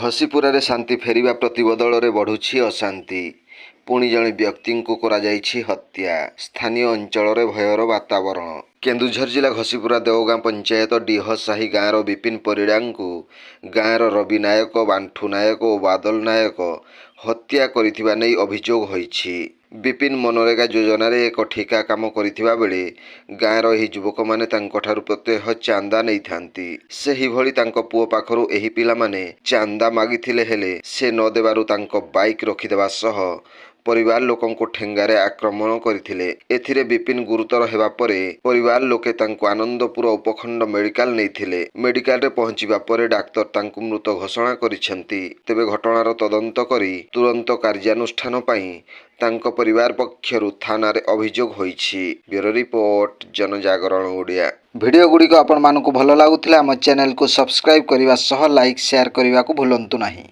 ଘସିପୁରାରେ ଶାନ୍ତି ଫେରିବା ପ୍ରତିବଦଳରେ ବଢ଼ୁଛି ଅଶାନ୍ତି। ପୁଣି ଜଣେ ବ୍ୟକ୍ତିଙ୍କୁ କରାଯାଇଛି ହତ୍ୟା। ସ୍ଥାନୀୟ ଅଞ୍ଚଳରେ ଭୟର ବାତାବରଣ। କେନ୍ଦୁଝର ଜିଲ୍ଲା ଘସିପୁରା ଦେଓଗାଁ ପଞ୍ଚାୟତ ଡିହସାହି ଗାଁର ବିପିନ ପରିଡ଼ାଙ୍କୁ ଗାଁର ରବି ନାୟକ, ବାଣ୍ଠୁ ନାୟକ ଓ ବାଦଲ ନାୟକ ହତ୍ୟା କରିଥିବା ନେଇ ଅଭିଯୋଗ ହୋଇଛି। ବିପିନ ମନରେଗା ଯୋଜନାରେ ଏକ ଠିକା କାମ କରିଥିବା ବେଳେ ଗାଁର ଏହି ଯୁବକମାନେ ତାଙ୍କଠାରୁ ପ୍ରତ୍ୟହ ଚାନ୍ଦା ନେଇଥାନ୍ତି। ସେହିଭଳି ତାଙ୍କ ପୁଅ ପାଖରୁ ଏହି ପିଲାମାନେ ଚାନ୍ଦା ମାଗିଥିଲେ ହେଲେ ସେ ନ ଦେବାରୁ ତାଙ୍କ ବାଇକ୍ ରଖିଦେବା ସହ ପରିବାର ଲୋକଙ୍କୁ ଠେଙ୍ଗାରେ ଆକ୍ରମଣ କରିଥିଲେ। ଏଥିରେ ବିପିନ ଗୁରୁତର ହେବା ପରେ ପରିବାର ଲୋକେ ତାଙ୍କୁ ଆନନ୍ଦପୁର ଉପଖଣ୍ଡ ମେଡିକାଲ ନେଇଥିଲେ। ମେଡିକାଲରେ ପହଞ୍ଚିବା ପରେ ଡାକ୍ତର ତାଙ୍କୁ ମୃତ ଘୋଷଣା କରିଛନ୍ତି। ତେବେ ଘଟଣାର ତଦନ୍ତ କରି ତୁରନ୍ତ କାର୍ଯ୍ୟାନୁଷ୍ଠାନ ପାଇଁ ତାଙ୍କ ପରିବାର ପକ୍ଷରୁ ଥାନାରେ ଅଭିଯୋଗ ହୋଇଛି। Bureau report, Janajagaran Odia. Video ଗୁଡ଼ିକ ଆପଣମାନଙ୍କୁ ଭଲ ଲାଗୁଥିଲେ ଆମ ଚ୍ୟାନେଲକୁ ସବସ୍କ୍ରାଇବ୍ କରିବା ସହ ଲାଇକ୍ ସେୟାର କରିବାକୁ ଭୁଲନ୍ତୁ ନାହିଁ।